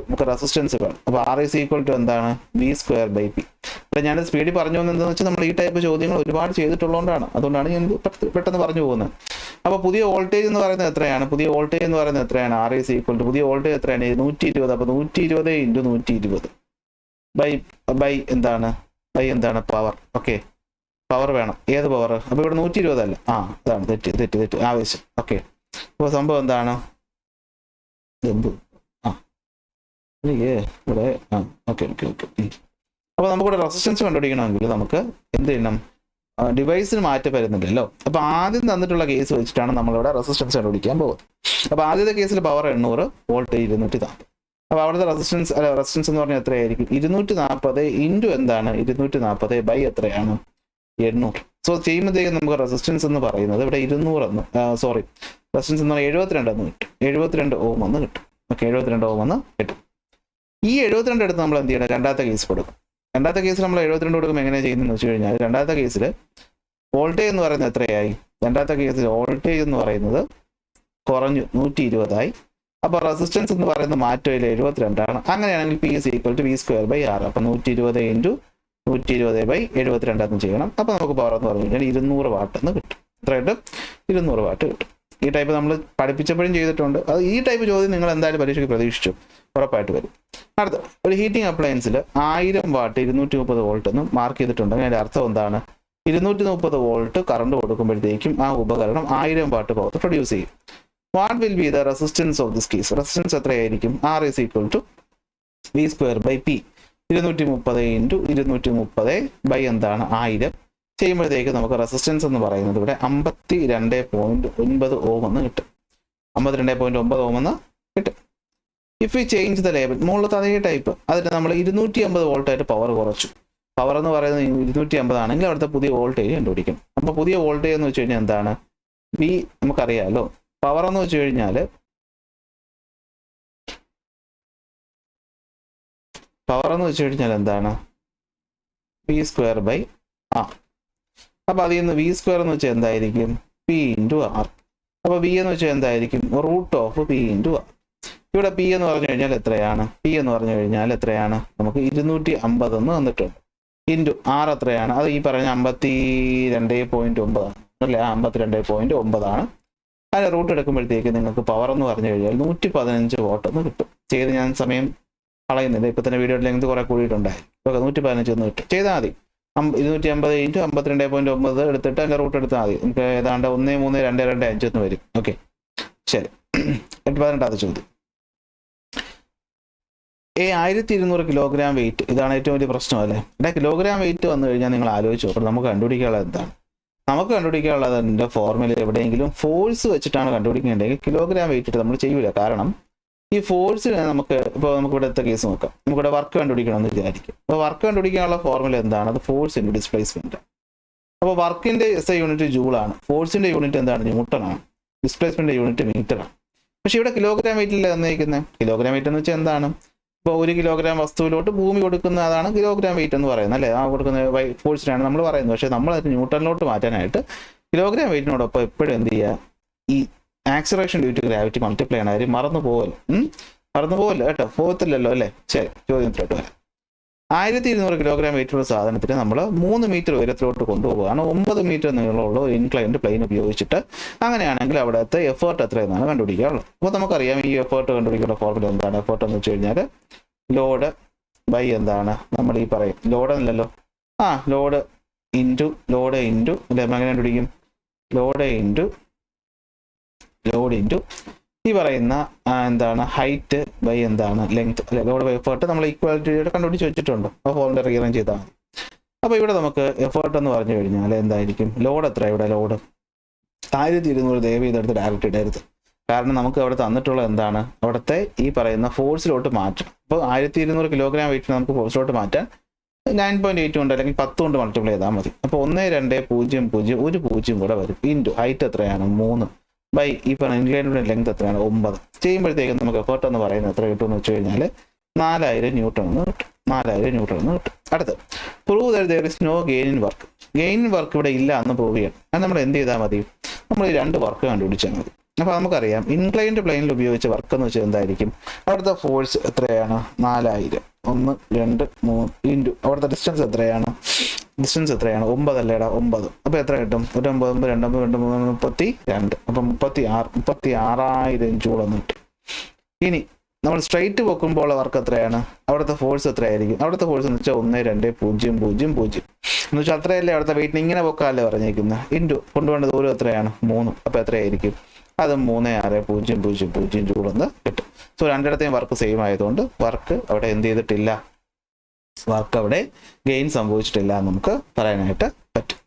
നമുക്ക് റെസിസ്റ്റൻസ് വേണം. അപ്പോൾ R is equal to എന്താണ്? V²/P. അപ്പോൾ ഞാൻ സ്പീഡിൽ പറഞ്ഞു എന്താണെന്ന് വെച്ചാൽ നമ്മൾ ഈ ടൈപ്പ് ചോദ്യങ്ങൾ ഒരുപാട് ചെയ്തിട്ടുള്ളതുകൊണ്ടാണ്. അതുകൊണ്ടാണ് ഞാൻ പെട്ടെന്ന് പറഞ്ഞു പോകുന്നത്. അപ്പോൾ പുതിയ വോൾട്ടേജ് എന്ന് പറയുന്നത് എത്രയാണ്? R is equal to പുതിയ വോൾട്ടേജ് എത്രയാണ്? 120. അപ്പോൾ 120 × 120 ബൈ എന്താണ്? പവർ. ഓക്കെ, പവർ വേണം. ഏത് പവർ? അപ്പോൾ ഇവിടെ 120 അല്ല. അതാണ് തെറ്റ് ആവേശം. ഓക്കെ, അപ്പോൾ സംഭവം എന്താണ്? ഇവിടെ ഓക്കെ. അപ്പോൾ നമുക്കിവിടെ റെസിസ്റ്റൻസ് കണ്ടുപിടിക്കണമെങ്കിൽ നമുക്ക് എന്ത് ചെയ്യണം? ഡിവൈസിന് മാറ്റം വരുന്നില്ലല്ലോ. അപ്പോൾ ആദ്യം തന്നിട്ടുള്ള കേസ് വെച്ചിട്ടാണ് നമ്മളിവിടെ റെസിസ്റ്റൻസ് കണ്ടുപിടിക്കാൻ പോകുന്നത്. അപ്പോൾ ആദ്യത്തെ കേസിൽ പവർ 800, വോൾട്ടേജ് 240. അപ്പോൾ അവിടുത്തെ റെസിസ്റ്റൻസ് എന്ന് പറഞ്ഞാൽ എത്രയായിരിക്കും? 240 ഇൻറ്റു എന്താണ്? 240 ബൈ എത്രയാണ്? 800. സോ ചെയ്യുമ്പോഴത്തേക്കും നമുക്ക് റെസിസ്റ്റൻസ് എന്ന് പറയുന്നത് ഇവിടെ 200 എന്ന് റെസിസ്റ്റൻസ് എന്ന് പറഞ്ഞാൽ 72 എന്ന് കിട്ടും. 72 ഓം എന്ന് കിട്ടും. ഓക്കെ, 72 ഓം എന്ന് കിട്ടും. ഈ 72 എടുത്ത് നമ്മൾ എന്ത് ചെയ്യണം? രണ്ടാമത്തെ കേസ് കൊടുക്കും. രണ്ടാമത്തെ കേസിൽ നമ്മൾ 72 കൊടുക്കുമ്പോൾ എങ്ങനെയാണ് ചെയ്യുന്നതെന്ന് വെച്ച് കഴിഞ്ഞാൽ രണ്ടാമത്തെ കേസിൽ വോൾട്ടേജ് എന്ന് പറയുന്നത് എത്രയായി? രണ്ടാമത്തെ കേസിൽ വോൾട്ടേജ് എന്ന് പറയുന്നത് കുറഞ്ഞു, 120 ആയി. അപ്പോൾ റെസിസ്റ്റൻസ് എന്ന് പറയുന്നത് മാറ്റമില്ല, 72 ആണ്. അങ്ങനെയാണെങ്കിൽ P is equal to V²/R. അപ്പോൾ 120 × 120/72 എന്ന് ചെയ്യണം. അപ്പോൾ നമുക്ക് പവർ എന്ന് പറഞ്ഞു കഴിഞ്ഞാൽ 200 വാട്ട് എന്ന് കിട്ടും. എത്രയായിട്ട്? 200 വാട്ട് കിട്ടും. ഈ ടൈപ്പ് നമ്മൾ പഠിപ്പിച്ചപ്പോഴും ചെയ്തിട്ടുണ്ട്. അത് ഈ ടൈപ്പ് ചോദ്യം നിങ്ങൾ എന്തായാലും പരീക്ഷയ്ക്ക് പ്രതീക്ഷിച്ചു, ഉറപ്പായിട്ട് വരും. അടുത്ത ഒരു ഹീറ്റിംഗ് അപ്ലയൻസിൽ 1000 വാട്ട് 230 വോൾട്ട് എന്ന് മാർക്ക് ചെയ്തിട്ടുണ്ട്. അതിൻ്റെ അർത്ഥം എന്താണ്? 230 വോൾട്ട് കറണ്ട് കൊടുക്കുമ്പോഴത്തേക്കും ആ ഉപകരണം 1000 വാട്ട് പവർ പ്രൊഡ്യൂസ് ചെയ്യും. What will be the resistance of this case? Resistance എത്രയായിരിക്കും? R is equal to V²/P. 230 × 230 by എന്താണ്? 1000 ചെയ്യുമ്പോഴത്തേക്ക് നമുക്ക് റെസിസ്റ്റൻസ് എന്ന് പറയുന്നത് ഇവിടെ 52.9 ഓം എന്ന് കിട്ടും. 52.9 ഓം എന്ന് കിട്ടും. If you change the label, മുകളിലത്തെ അതേ ടൈപ്പ്, അതിന് നമ്മൾ 250 വോൾട്ടായിട്ട് പവർ കുറച്ചു. പവർ എന്ന് പറയുന്നത് 250 ആണെങ്കിൽ അവിടുത്തെ പുതിയ വോൾട്ടേജ് കണ്ടുപിടിക്കണം. അപ്പോൾ പുതിയ വോൾട്ടേജ് എന്ന് വെച്ച് കഴിഞ്ഞാൽ എന്താണ്? V നമുക്കറിയാമല്ലോ. പവർ എന്ന് വെച്ച് കഴിഞ്ഞാൽ പവർ എന്ന് വെച്ച് കഴിഞ്ഞാൽ എന്താണ്? P square by R. അപ്പോൾ അതിൽ നിന്ന് വി സ്ക്വയർ എന്ന് വെച്ചാൽ എന്തായിരിക്കും? P into R. അപ്പോൾ വി എന്ന് വെച്ചാൽ എന്തായിരിക്കും? Root of P into R. ഇവിടെ പി എന്ന് പറഞ്ഞു കഴിഞ്ഞാൽ എത്രയാണ്? പി എന്ന് പറഞ്ഞു കഴിഞ്ഞാൽ എത്രയാണ്? നമുക്ക് 250 എന്ന് വന്നിട്ടുണ്ട്. ഇൻറ്റു ആർ എത്രയാണ്? അത് ഈ പറഞ്ഞ 52.9 അല്ലേ? 52.9 അതിന് റൂട്ട് എടുക്കുമ്പോഴത്തേക്ക് നിങ്ങൾക്ക് പവർ എന്ന് പറഞ്ഞു കഴിഞ്ഞാൽ 115 വാട്ട് എന്ന് കിട്ടും. ചെയ്ത് ഞാൻ സമയം കളയുന്നില്ല, ഇപ്പം തന്നെ വീഡിയോ ലെങ്ത് കുറെ കൂടിയിട്ടുണ്ടായി. ഓക്കെ, 115 എന്ന് കിട്ടും. ചെയ്താൽ മതി. 250 ഇൻറ്റു 52.9 എടുത്തിട്ട് അതിൻ്റെ റൂട്ട് എടുത്താൽ മതി. നമുക്ക് ഏതാണ്ട് 13225 എന്ന് വരും. ഓക്കെ, ശരി. 18ാമത്തെ ചോദ്യം. 1200 കിലോഗ്രാം വെയിറ്റ്, ഇതാണ് ഏറ്റവും വലിയ പ്രശ്നം അല്ലേ? ഇവിടെ കിലോഗ്രാം വെയിറ്റ് വന്നു കഴിഞ്ഞാൽ നിങ്ങൾ ആലോചിച്ചു നോക്കണം, നമുക്ക് കണ്ടുപിടിക്കാനുള്ളത് എന്താണ്? നമുക്ക് കണ്ടുപിടിക്കാനുള്ളതിൻ്റെ ഫോർമുല എവിടെയെങ്കിലും ഫോഴ്സ് വെച്ചിട്ടാണ് കണ്ടുപിടിക്കേണ്ടതെങ്കിൽ കിലോഗ്രാം വെയിറ്റ് ഇട്ട് നമ്മൾ ചെയ്യൂല. കാരണം ഈ ഫോഴ്സിന് ഇപ്പോൾ നമുക്ക് ഇവിടുത്തെ കേസ് നോക്കാം. നമുക്കിവിടെ വർക്ക് കണ്ടുപിടിക്കണമെന്ന് വിചാരിക്കും. അപ്പോൾ വർക്ക് കണ്ടുപിടിക്കാനുള്ള ഫോർമുല എന്താണ്? അത് ഫോഴ്സ് ഇൻറ്റു ഡിസ്പ്ലേസ്മെൻറ്റ്. അപ്പോൾ വർക്കിൻ്റെ SI യൂണിറ്റ് ജൂളാണ്, ഫോഴ്സിൻ്റെ യൂണിറ്റ് എന്താണ്? ന്യൂട്ടനാണ്, ഡിസ്പ്ലേസ്മെൻറ്റ് യൂണിറ്റ് മീറ്ററാണ്. പക്ഷേ ഇവിടെ കിലോഗ്രാം വെയിറ്റിൽ തന്നിരിക്കുന്നത്. കിലോഗ്രാം വെയിറ്റ് എന്ന് വെച്ചാൽ എന്താണ്? ഇപ്പോൾ 1 കിലോഗ്രാം വസ്തുവിലോട്ട് ഭൂമി കൊടുക്കുന്ന അതാണ് കിലോഗ്രാം വെയിറ്റ് എന്ന് പറയുന്നത് അല്ലേ? ആ കൊടുക്കുന്ന ഫോഴ്സിനാണ് നമ്മൾ പറയുന്നത്. പക്ഷേ നമ്മൾ അത് ന്യൂട്ടണിലോട്ട് മാറ്റാനായിട്ട് കിലോഗ്രാം വെയിറ്റിനോടൊപ്പം എപ്പോഴും എന്ത് ചെയ്യുക? ഈ acceleration due to gravity multiply ആണ്. കാര്യം മറന്നു പോകല്ലോ കേട്ടോ, പോകത്തില്ലല്ലോ അല്ലേ? ശരി, ചോദ്യത്തിലോട്ട് വരാം. 1200 കിലോഗ്രാം വെയിറ്റുള്ള സാധനത്തിന് നമ്മൾ 3 മീറ്റർ ഉയരത്തിലോട്ട് കൊണ്ടുപോവുകയാണ്. 9 മീറ്റർ നീളമുള്ള ഒരു ഇൻക്ലൈൻഡ് പ്ലെയിൻ ഉപയോഗിച്ചിട്ട്. അങ്ങനെയാണെങ്കിൽ അവിടുത്തെ എഫേർട്ട് എത്രയെന്നാണ് കണ്ടുപിടിക്കാനുള്ളത്. അപ്പോൾ നമുക്കറിയാം ഈ എഫേർട്ട് കണ്ടുപിടിക്കുന്ന ഫോർമുല എന്താണ്? എഫേർട്ട് എന്ന് വെച്ച് കഴിഞ്ഞാൽ ലോഡ് ബൈ എന്താണ്? നമ്മൾ ഈ പറയും ലോഡ് അല്ലല്ലോ, ലോഡ് ഇൻറ്റു അല്ലെ? അങ്ങനെ കണ്ടുപിടിക്കും ലോഡ് ഇൻറ്റു ഈ പറയുന്ന എന്താണ്? ഹൈറ്റ് ബൈ എന്താണ്? ലെങ്ത് അല്ലെ? ലോഡ് ബൈ എഫേർട്ട് നമ്മൾ ഈക്വാലിറ്റിയോടെ കണ്ടുപിടിച്ച് വെച്ചിട്ടുണ്ട്. അപ്പോൾ ഫോർമുല റീഅറേഞ്ച് ചെയ്താൽ മതി. അപ്പോൾ ഇവിടെ നമുക്ക് എഫേർട്ട് എന്ന് പറഞ്ഞു കഴിഞ്ഞാൽ എന്തായിരിക്കും? ലോഡ് എത്ര? ഇവിടെ ലോഡ് 1200 ദയവ് ചെയ്തെടുത്ത് ഡയറക്റ്റ് ഇടരുത്. കാരണം നമുക്ക് അവിടെ തന്നിട്ടുള്ള എന്താണ്? അവിടുത്തെ ഈ പറയുന്ന ഫോഴ്സിലോട്ട് മാറ്റണം. അപ്പോൾ 1200 കിലോഗ്രാം വെയിറ്റിന് നമുക്ക് ഫോഴ്സിലോട്ട് മാറ്റാൻ 9.8 കൊണ്ട് അല്ലെങ്കിൽ 10 കൊണ്ട് മൾട്ടിപ്ലൈ ചെയ്താൽ മതി. അപ്പോൾ 1200 ഒരു 0 കൂടെ വരും. ഇൻറ്റു ഹൈറ്റ് എത്രയാണ്? 3 ബൈ ഈ പറഞ്ഞ ഇൻക്ലൈൻഡ് ലെങ്ത് എത്രയാണ്? 9 ചെയ്യുമ്പോഴത്തേക്കും നമുക്ക് എഫേർട്ട് എന്ന് പറയുന്നത് എത്ര കിട്ടുമെന്ന് വെച്ച് കഴിഞ്ഞാൽ 4000 ന്യൂട്ടൺ എന്ന് കിട്ടും. 4000 ന്യൂട്ടൺ എന്ന് കിട്ടും. അടുത്ത് prove that there is no gain in work. Gain in work ഇവിടെ ഇല്ല എന്ന് പ്രൂവ് ചെയ്യണം. അത് നമ്മൾ എന്ത് ചെയ്താൽ മതി? നമ്മൾ 2 വർക്ക് കണ്ടുപിടിച്ചാൽ മതി. അപ്പോൾ നമുക്കറിയാം ഇൻക്ലൈൻഡ് പ്ലെയിനിൽ ഉപയോഗിച്ച വർക്ക് എന്ന് വെച്ചാൽ എന്തായിരിക്കും? അവിടുത്തെ ഫോഴ്സ് എത്രയാണ്? 4000 1 2 3 ഇൻറ്റു അവിടുത്തെ ഡിസ്റ്റൻസ് എത്രയാണ്? 9 അല്ലേടാ? 9. അപ്പോൾ എത്ര കിട്ടും? 1 9 2 2 3 32. അപ്പം 36,000 ജൂളെന്ന് കിട്ടും. ഇനി നമ്മൾ സ്ട്രൈറ്റ് പൊക്കുമ്പോൾ വർക്ക് എത്രയാണ്? അവിടുത്തെ ഫോഴ്സ് എത്രയായിരിക്കും? അവിടുത്തെ ഫോഴ്സ് എന്ന് വെച്ചാൽ 12000 എന്ന് വെച്ചാൽ അത്രയല്ലേ? അവിടുത്തെ വെയിറ്റിന് ഇങ്ങനെ പൊക്കാല്ലേ പറഞ്ഞേക്കുന്നത്. ഇൻറ്റു കൊണ്ടുപോകേണ്ട ദൂരം എത്രയാണ്? 3. അപ്പോൾ എത്രയായിരിക്കും? അത് 36,000 ജൂളെന്ന് കിട്ടും. സോ രണ്ടിടത്തെയും വർക്ക് സെയിം ആയതുകൊണ്ട് വർക്ക് അവിടെ എന്ത് ചെയ്തിട്ടില്ല? വർക്ക് അവിടെ ഗെയിൻ സംഭവിച്ചിട്ടില്ല എന്ന് നമുക്ക് പറയാനായിട്ട് പറ്റും.